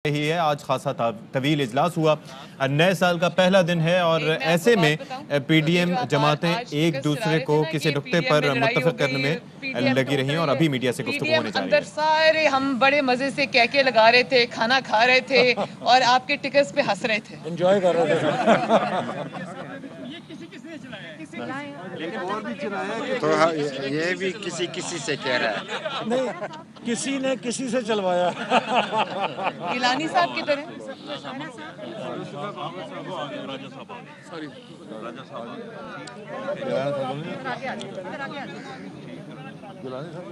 रही है। आज खासा तवील इजलास हुआ। नए साल का पहला दिन है और ऐसे में पीडीएम जमातें एक दूसरे को किसी नुक्ते पर मुत्तफिक करने में लगी रही हैं और अभी मीडिया से गुफ्तगू होने जा रही है। सारे हम बड़े मजे से कहके लगा रहे थे, खाना खा रहे थे और आपके टिकट्स पे हंस रहे थे, एंजॉय कर रहे थे। तो ये भी किसी से कह रहा है। नहीं, किसी ने किसी से चलवाया। गिलानी साहब की तरह।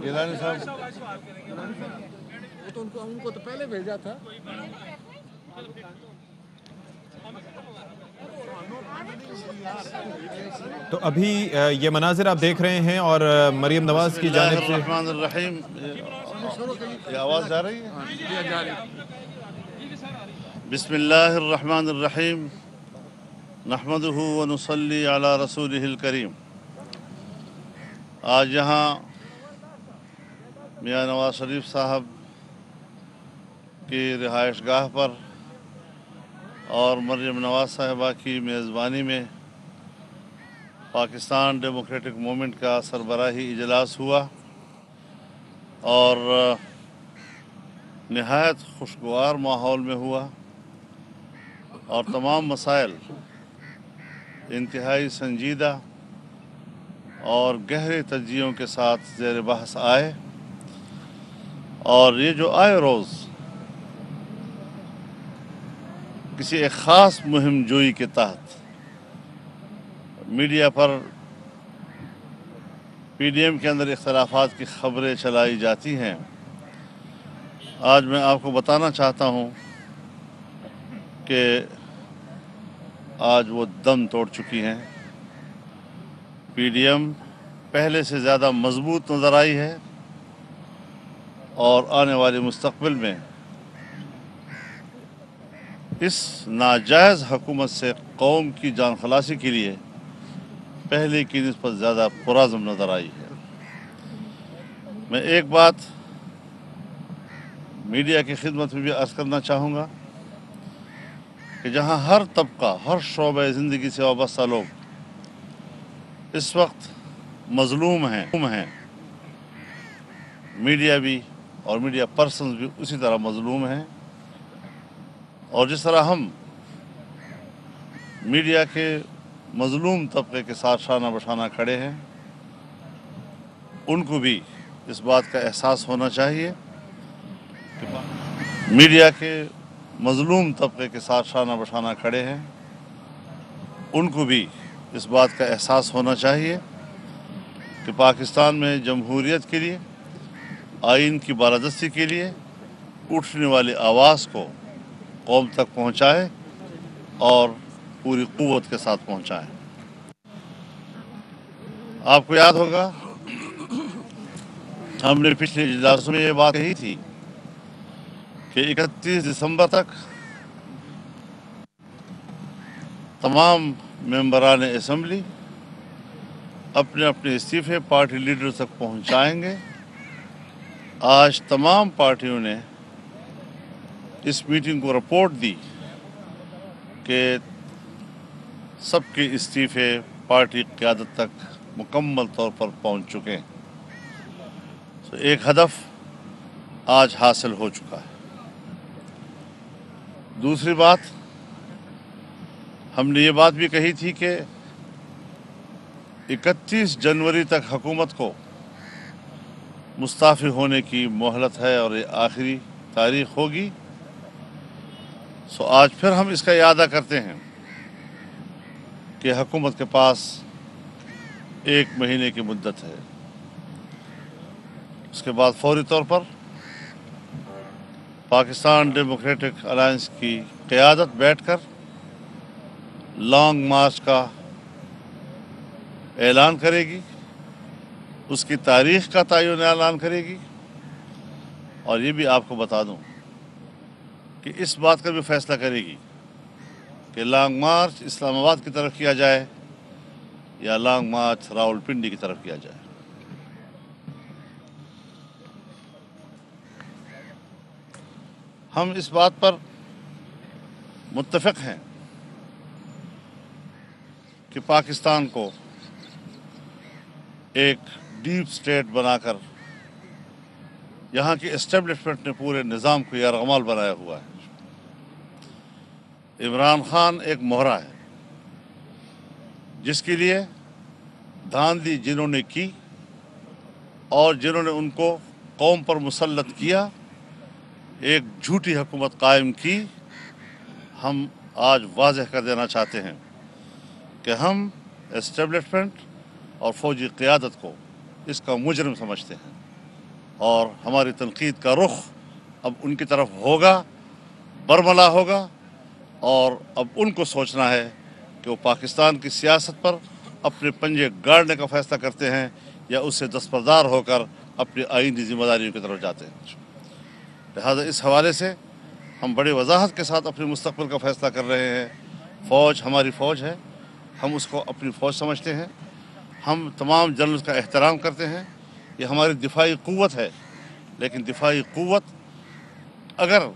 गिलानी साहब तो उनको तो पहले भेजा था। तो अभी ये मनाजिर आप देख रहे हैं और मरियम नवाज की जानिब से बिस्मिल्लाहिर्रहमानिर्रहीम। ये आवाज़ जा रही है? बिस्मिल्लाहिर्रहमानिर्रहीम। नहमदुहु व नुसल्ली अला रसूलिहिल करीम। आज यहाँ मियां नवाज शरीफ साहब की रिहाइशगाह पर और मरियम नवाज साहिबा की मेज़बानी में पाकिस्तान डेमोक्रेटिक मूवमेंट का सरबराही इजलास हुआ और नहायत खुशगवार माहौल में हुआ और तमाम मसाइल इंतहाई संजीदा और गहरे तज्जियों के साथ ज़ेर बहस आए। और ये जो आए रोज़ किसी एक ख़ास मुहिम जोई के तहत मीडिया पर पीडीएम के अंदर इख्तलाफात की ख़बरें चलाई जाती हैं। आज मैं आपको बताना चाहता हूँ कि आज वो दम तोड़ चुकी हैं। पीडीएम पहले से ज़्यादा मजबूत नज़र आई है और आने वाले मुस्तक़बिल में इस नाजायज़ हुकूमत से कौम की जान खलासी के लिए पहले की निस्बत ज़्यादा पुरज़म नज़र आई है। मैं एक बात मीडिया की खिदमत में भी अर्ज़ करना चाहूँगा कि जहाँ हर तबका, हर शोबे ज़िंदगी से वाबस्ता लोग इस वक्त मज़लूम हैं, मीडिया भी और मीडिया पर्सन्स भी उसी तरह मज़लूम हैं। और जिस तरह हम मीडिया के मज़लूम तबके के साथ शाना बशाना खड़े हैं, उनको भी इस बात का एहसास होना चाहिए कि मीडिया के मज़लूम तबके के साथ शाना बशाना खड़े हैं, उनको भी इस बात का एहसास होना चाहिए कि पाकिस्तान में जमहूरियत के लिए, आइन की बालादस्ती के लिए उठने वाली आवाज़ को कौम तक पहुँचाए और पूरी क़ुव्वत के साथ पहुँचाएँ। आपको याद होगा हमने पिछले इजलासों में ये बात कही थी कि 31 दिसंबर तक तमाम मेंबरान असम्बली अपने अपने इस्तीफ़े पार्टी लीडर तक पहुँचाएँगे। आज तमाम पार्टियों ने इस मीटिंग को रिपोर्ट दी कि सबके इस्तीफ़े पार्टी क़यादत तक मुकम्मल तौर पर पहुंच चुके हैं। तो एक हदफ आज हासिल हो चुका है। दूसरी बात, हमने ये बात भी कही थी कि 31 जनवरी तक हुकूमत को मुस्ताफ़ी होने की मोहलत है और ये आखिरी तारीख़ होगी। सो आज फिर हम इसका इरादा करते हैं कि हुकूमत के पास 1 महीने की मुद्दत है। उसके बाद फौरी तौर पर पाकिस्तान डेमोक्रेटिक अलायंस की क़यादत बैठकर लॉन्ग मार्च का ऐलान करेगी, उसकी तारीख़ का तयन ऐलान करेगी। और ये भी आपको बता दूं कि इस बात का भी फैसला करेगी कि लॉन्ग मार्च इस्लामाबाद की तरफ किया जाए या लॉन्ग मार्च रावलपिंडी की तरफ किया जाए। हम इस बात पर मुत्तफ़िक़ हैं कि पाकिस्तान को एक डीप स्टेट बनाकर यहाँ की एस्टेब्लिशमेंट ने पूरे निज़ाम को यरगमाल बनाया हुआ है। इमरान खान एक मोहरा है जिसके लिए धांधली जिन्होंने की और जिन्होंने उनको कौम पर मुसल्लत किया, एक झूठी हुकूमत कायम की, हम आज वाज़ेह कर देना चाहते हैं कि हम एस्टेब्लिशमेंट और फ़ौजी क़ियादत को इसका मुजरिम समझते हैं और हमारी तनकीद का रुख अब उनकी तरफ होगा, बरमला होगा और अब उनको सोचना है कि वो पाकिस्तान की सियासत पर अपने पंजे गाड़ने का फ़ैसला करते हैं या उससे दस्तबरदार होकर अपनी आईनी ज़िम्मेदारियों की तरफ जाते हैं। लिहाजा इस हवाले से हम बड़े वजाहत के साथ अपने मुस्तक़बिल का फ़ैसला कर रहे हैं। फ़ौज हमारी फ़ौज है, हम उसको अपनी फ़ौज समझते हैं, हम तमाम जनरल्स का एहतराम करते हैं, ये हमारी दिफाई क़ुव्वत है। लेकिन दिफाई क़ुव्वत अगर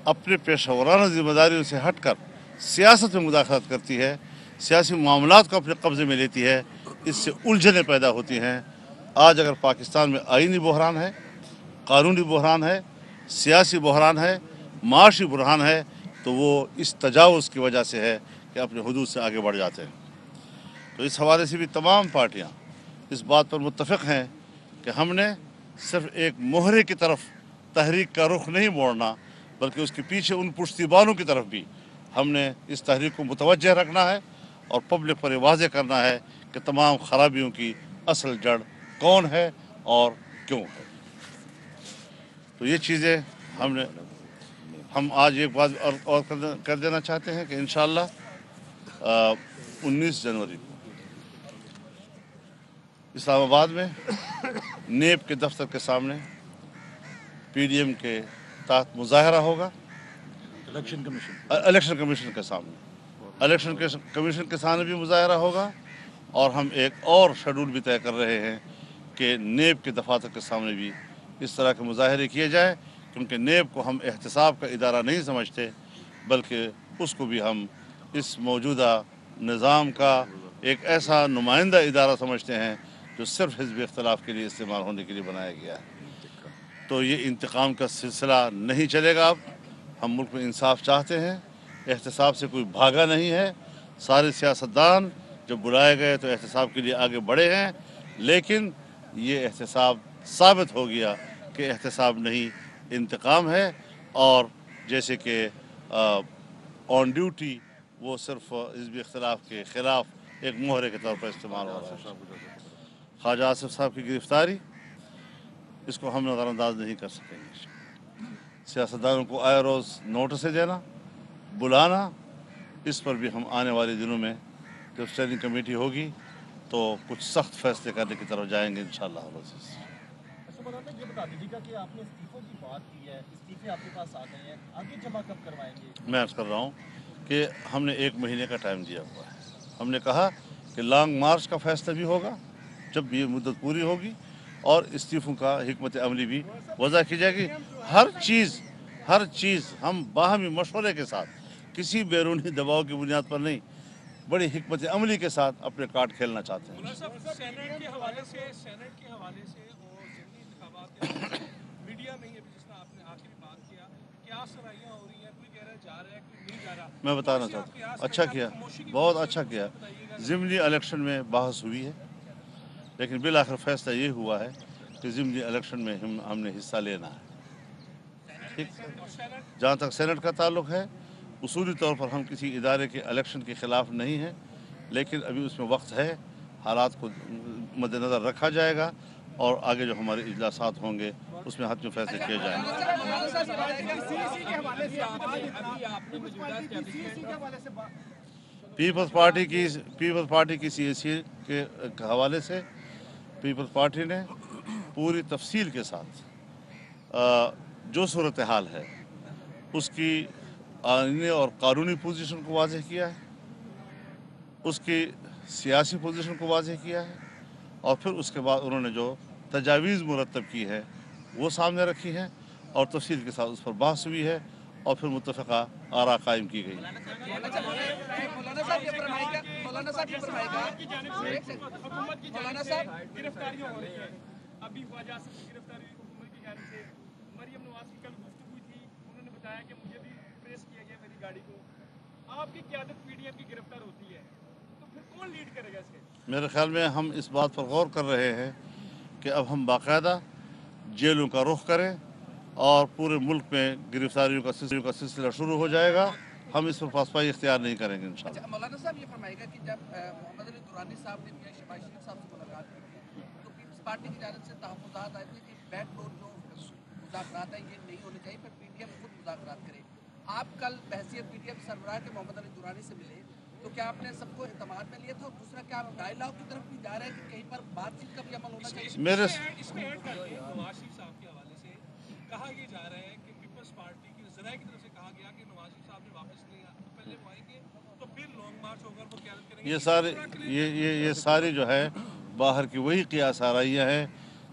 अपने पेशेवराना ज़िम्मेदारियों से हटकर सियासत में मुदाखलत करती है, सियासी मामलात को अपने कब्ज़े में लेती है, इससे उलझनें पैदा होती हैं। आज अगर पाकिस्तान में आईनी बहरान है, कानूनी बहरान है, सियासी बहरान है, माशी बहरान है, तो वो इस तजावुज़ की वजह से है कि अपने हुदूद से आगे बढ़ जाते हैं। तो इस हवाले से भी तमाम पार्टियाँ इस बात पर मुत्तफ़िक़ हैं कि हमने सिर्फ़ एक मोहरे की तरफ तहरीक का रुख नहीं मोड़ना, बल्कि उसके पीछे उन पुश्तिबानों की तरफ भी हमने इस तहरीक को मुतवज्जह रखना है और पब्लिक पर वाज़ेह करना है कि तमाम ख़राबियों की असल जड़ कौन है और क्यों है। तो ये चीज़ें हम आज एक बात और कर देना चाहते हैं कि इंशाअल्लाह 19 जनवरी को इस्लामाबाद में नेब के दफ्तर के सामने पीडीएम के तहत मुजाहरा होगा। इलेक्शन कमीशन के सामने कमीशन के सामने भी मुजाहरा होगा और हम एक और शेड्यूल भी तय कर रहे हैं कि नेब के दफातर के सामने भी इस तरह के मुजाहरे किए जाए, क्योंकि नेब को हम एहतसाब का इदारा नहीं समझते, बल्कि उसको भी हम इस मौजूदा निज़ाम का एक ऐसा नुमाइंदा इदारा समझते हैं जो सिर्फ हिज़्ब इख्तिलाफ के लिए इस्तेमाल होने के लिए बनाया गया है। तो ये इंतकाम का सिलसिला नहीं चलेगा। अब हम मुल्क में इंसाफ चाहते हैं, एहतसाब से कोई भागा नहीं है। सारे सियासतदान जब बुलाए गए तो एहतसाब के लिए आगे बढ़े हैं, लेकिन ये एहतसाब साबित हो गया कि एहतसाब नहीं, इंतकाम है। और जैसे कि ऑन ड्यूटी वो सिर्फ हिज़्ब इख्तिलाफ के ख़िलाफ़ एक मोहरे के तौर पर इस्तेमाल हो रहा है। ख्वाजा आसिफ साहब की गिरफ़्तारी, इसको हम नज़रअंदाज नहीं कर सकेंगे। सियासतदानों को आए रोज़ नोटिस देना, बुलाना, इस पर भी हम आने वाले दिनों में जब स्टैंडिंग कमेटी होगी तो कुछ सख्त फैसले करने की तरफ जाएंगे इंशाअल्लाह। ये बता दीजिएगा कि आपने इस्तीफों की बात की है, इस्तीफे आपके पास आ गए हैं, आगे जमा कब करवाएंगे? मैं अर्ज़ कर रहा हूँ कि हमने 1 महीने का टाइम दिया हुआ है। हमने कहा कि लॉन्ग मार्च का फैसला भी होगा जब ये मुद्दत पूरी होगी और इस्तीफ़ों का हिकमत अमली भी वज़ा की जाएगी। हर चीज़ हम बाहमी मशवरे के साथ, किसी बैरूनी दबाव की बुनियाद पर नहीं, बड़ी हिकमत अमली के साथ अपने कार्ड खेलना चाहते हैं। सेनेट के हवाले से और ज़िमनी इंतखाबात मीडिया में ये जिस तरह आपने आखिरी बात किया, क्या सराहियां हो रही हैं, कोई कह रहा है जा रहा है, कोई नहीं जा रहा। मैं बताना चाहता हूँ, अच्छा किया, बहुत अच्छा किया। ज़िमनी इलेक्शन में बहस हुई है, लेकिन बिल आखिर फैसला ये हुआ है कि ज़िमनी इलेक्शन में हमने हिस्सा लेना है। ठीक, जहाँ तक सेनेट का ताल्लुक़ है, उसूली तौर पर हम किसी इदारे के इलेक्शन के ख़िलाफ़ नहीं हैं, लेकिन अभी उसमें वक्त है, हालात को मद्देनज़र रखा जाएगा और आगे जो हमारे इजलासात होंगे उसमें हतमी फैसले किए जाएंगे। पीपल्स पार्टी की CAC के हवाले से पीपल्स पार्टी ने पूरी तफसील के साथ जो सूरत हाल है उसकी आईनी और कानूनी पोजीशन को वाज़ेह किया है, उसकी सियासी पोजीशन को वाज़ेह किया है और फिर उसके बाद उन्होंने जो तजावीज़ मुरतब की है वो सामने रखी है और तफसील के साथ उस पर बहस हुई है और फिर मुत्तफ़िक़ा आरा कायम की गई। गिरफ्तारियां हो रही है, अभी ख्वाजा आसिफ की गिरफ्तारी हुकूमत की जानिब से, मरियम नवाज की कल गुफ्तगू थी, उन्होंने बताया कि मुझे भी प्रेस किया गया मेरी गाड़ी को। आपकी क़यादत पीडीएम की गिरफ्तार होती है तो फिर कौन लीड करेगा इसके? मेरे ख्याल में हम इस बात पर गौर कर रहे हैं कि अब हम बाकायदा जेलों का रुख करें और पूरे मुल्क में गिरफ्तारियों का सिलसिला शुरू हो जाएगा। हम इस पर पासपाई इख्तियार नहीं करेंगे इंशाअल्लाह। अच्छा, मौलाना साहब ये फरमाएगा कि जब मोहम्मद अली दुरानी साहब ने मियां शहबाज शरीफ साहब से मुलाकात की तो पीपल्स पार्टी की जानिब से तहफ़्फ़ुज़ात आए थे कि बैकडोर जो मुज़ाकरात हैं ये नहीं होने चाहिए, फिर पीडीएम खुद मुज़ाकरात करे। आप कल बहसियत पीडीएम सरबराह के मोहम्मद अली दुरानी से मिले तो क्या आपने सबको एतमाद में लिया था, और दूसरा क्या आप डायलॉग की तरफ भी जा रहे हैं कि कहीं पर बातचीत का भी अमल होना चाहिए? मेरे इसमें ऐड करते हैं नवाज शरीफ साहब के हवाले से कहा ये जा रहा है कि पीपल्स पार्टी की ज़राए की तरफ से कहा गया कि नवाज शरीफ साहब ने वापस नहीं आया तो पहले वो आएंगे तो फिर लॉन्ग मार्च होगा, वो क़यादत करेंगे। ये सारी जो है बाहर की वही क़ियास आराइयाँ हैं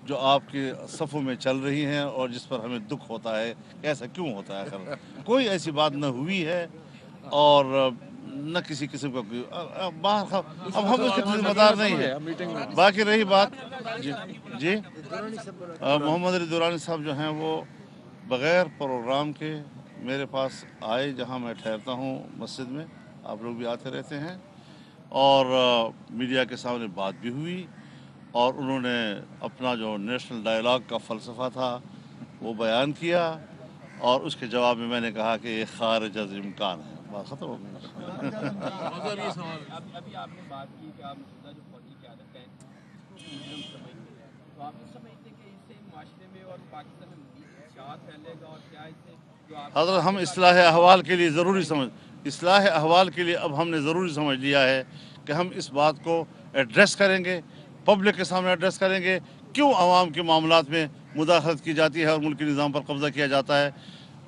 जो आपके सफ़ों में चल रही हैं और जिस पर हमें दुख होता है कि ऐसा क्यों होता है। आखिर कोई ऐसी बात न हुई है और न किसी किस्म का बाहर अब हम उसके जिम्मेदार नहीं है। बाकी रही बात जी मोहम्मद अली दुरानी साहब जो हैं वो बग़ैर प्रोग्राम के मेरे पास आए, जहां मैं ठहरता हूं मस्जिद में, आप लोग भी आते रहते हैं, और मीडिया के सामने बात भी हुई और उन्होंने अपना जो नेशनल डायलॉग का फ़लसफ़ा था वो बयान किया और उसके जवाब में मैंने कहा कि ये ख़ारिज अज़ इम्कान है। बात ख़त्म हो गई। अभी आपने बात की कि आप मौजूदा जो फौजी क़यादत है इसको मुजरिम समझते हैं, तो आप ये समझते हैं कि इससे माशरे में और पाकिस्तान में मज़ीद इश्तिहाद फैलेगा और क्या इससे जो आप हज़रत हम इस्लाह अहवाल के लिए अब हमने ज़रूरी समझ लिया है कि हम इस बात को एड्रेस करेंगे, पब्लिक के सामने एड्रेस करेंगे क्यों आवाम के मामलात में मुदाखलत की जाती है और मुल्की निज़ाम पर कब्ज़ा किया जाता है।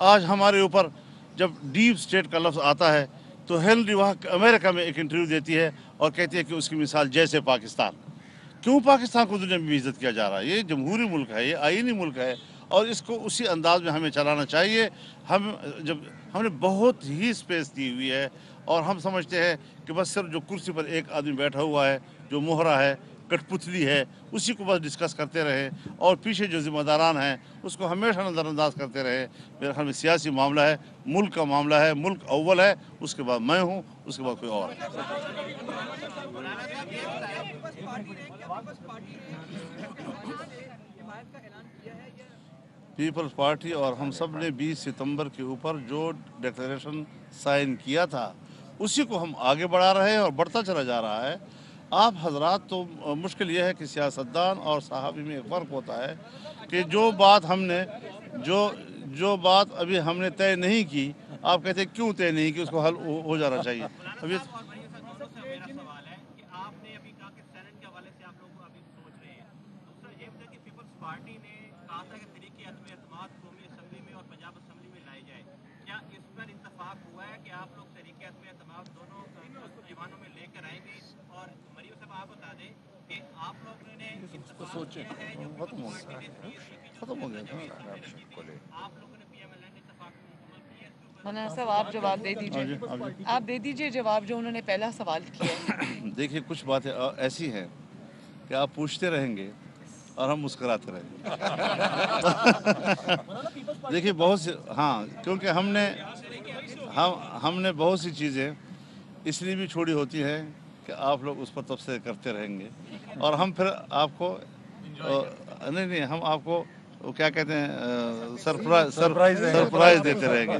आज हमारे ऊपर जब डीप स्टेट का लफ्ज़ आता है तो हेनरी वहाँ अमेरिका में एक इंटरव्यू देती है और कहती है कि उसकी मिसाल जैसे पाकिस्तान। क्यों पाकिस्तान को दुनिया में बेइज्जत किया जा रहा है? ये जमहूरी मुल्क है, ये आईनी मुल्क है और इसको उसी अंदाज में हमें चलाना चाहिए। हमने बहुत ही स्पेस दी हुई है और हम समझते हैं कि बस सिर्फ जो कुर्सी पर एक आदमी बैठा हुआ है, जो मोहरा है, कठपुतली है, उसी को बस डिस्कस करते रहे और पीछे जो जिम्मेदारान हैं उसको हमेशा नज़रअंदाज करते रहे। मेरे ख्याल में सियासी मामला है, मुल्क का मामला है, मुल्क अव्वल है, उसके बाद मैं हूँ, उसके बाद कोई और है। पीपल्स पार्टी और हम सब ने 20 सितंबर के ऊपर जो डिक्लेरेशन साइन किया था उसी को हम आगे बढ़ा रहे हैं और बढ़ता चला जा रहा है। आप हजरात तो मुश्किल यह है कि सियासतदान और सहाबी में एक फ़र्क होता है कि जो बात अभी हमने तय नहीं की, आप कहते हैं क्यों तय नहीं की, उसको हल हो जाना चाहिए। अभी खत्म हो गया। मौलाना साहब आप जवाब दे दीजिए, आप दे दीजिए जवाब जो उन्होंने पहला सवाल किया है। देखिए कुछ बातें ऐसी हैं कि आप पूछते रहेंगे और हम मुस्कुराते रहेंगे। देखिए बहुत सी क्योंकि हमने बहुत सी चीज़ें इसलिए भी छोड़ी होती हैं कि आप लोग उस पर तबसरे करते रहेंगे और हम फिर आपको नहीं हम आपको वो क्या कहते हैं सरप्राइज देते रहेंगे।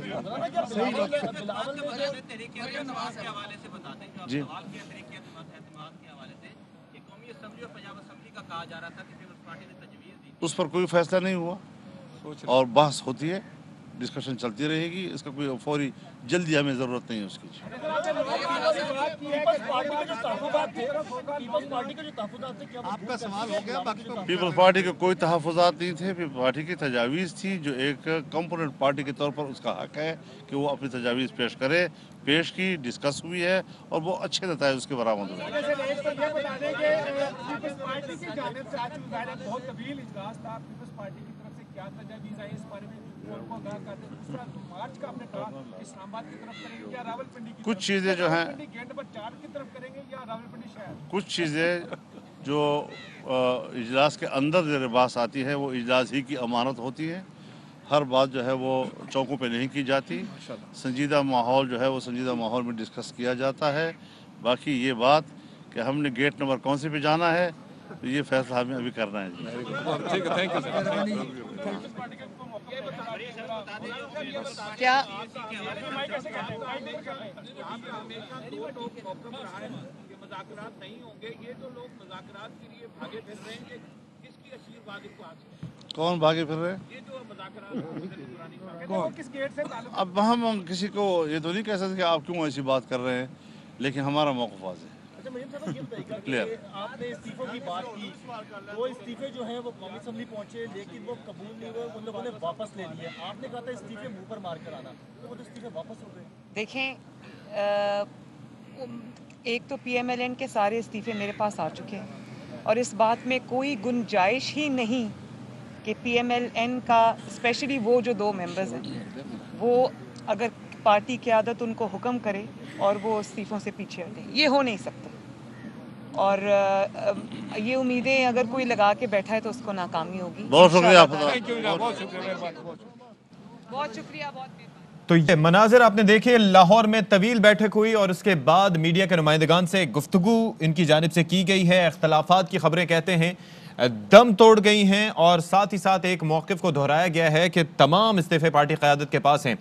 जी उस पर कोई फैसला नहीं हुआ और बहस होती है, डिस्कशन चलती रहेगी, इसका कोई फौरी जल्दी हमें ज़रूरत नहीं है उसकी। आपका सवाल हो गया, बाकी पीपल्स पार्टी के कोई तहफ़्फ़ुज़ात नहीं थे। पीपल्स पार्टी की तजावीज़ थी जो एक कंपोनेंट पार्टी के तौर पर उसका हक है कि वो अपनी तजावीज़ पेश की, डिस्कस हुई है और वो अच्छे नताइज उसके बरामद हुए। बहुत तवील इजलास था, पीपल्स पार्टी की तरफ से क्या तजावीज़ आई इस बारे में को आगाह कर दें, दूसरा मार्च का आपने कहा इस्लामाबाद की तरफ करेंगे या रावलपिंडी की कुछ चीज़ें जो हैं गेट नंबर 4 की तरफ करेंगे या रावलपिंडी शहर? कुछ चीज़ें जो इजलास के अंदर जो बात आती है वो इजलास ही की अमानत होती है। हर बात जो है वो चौकों पे नहीं की जाती। संजीदा माहौल जो है वो संजीदा माहौल में डिस्कस किया जाता है। बाकी ये बात कि हमने गेट नंबर कौन से पे जाना है तो ये फैसला हमें अभी करना है जी। ठीक है, थैंक यू क्या मुज़ाकरात नहीं होंगे, ये जो लोग मुज़ाकरात के लिए भागे फिर रहे हैं, किसकी आशीर्वाद इनको हासिल? कौन भागे फिर रहे हैं? ये जो मुज़ाकरात किस गेट से ताल्लुक? अब हम किसी को ये तो नहीं कह सकते कि आप क्यों ऐसी बात कर रहे हैं, लेकिन हमारा मौक़िफ़ वाज़ेह है। अच्छा मुझे थोड़ा ये बताइएगा क्लियर। कि आपने इस्तीफों की बात की, वो इस्तीफे जो हैं वो कौमी असम्बली पहुंचे लेकिन वो कबूल नहीं हुए, उन लोगों ने वापस ले लिए। आपने कहा था इस्तीफे मुंह पर मार कर आना, तो वो तो इस्तीफे वापस हो गए। देखें, एक तो PMLN के सारे इस्तीफे मेरे पास आ चुके हैं और इस बात में कोई गुंजाइश ही नहीं कि PMLN का स्पेशली वो जो 2 मेंबर्स हैं वो अगर पार्टी क़यादत उनको हुक्म करे और वो इस्तीफ़ों से पीछे हटें, ये हो नहीं सकता। और ये उम्मीदें अगर कोई लगा के बैठा है तो उसको नाकामी होगी। बहुत शुक्रिया आपका। बहुत शुक्रिया। बहुत शुक्रिया, बहुत तो ये मनाजिर आपने देखे, लाहौर में तवील बैठक हुई और उसके बाद मीडिया के नुमाइंदगान से गुफ्तगू इनकी जानिब से की गई है। इख्तलाफात की खबरें कहते हैं दम तोड़ गई हैं और साथ ही साथ एक मौक़िफ़ को दोहराया गया है कि तमाम इस्तीफ़े पार्टी क़यादत के पास हैं।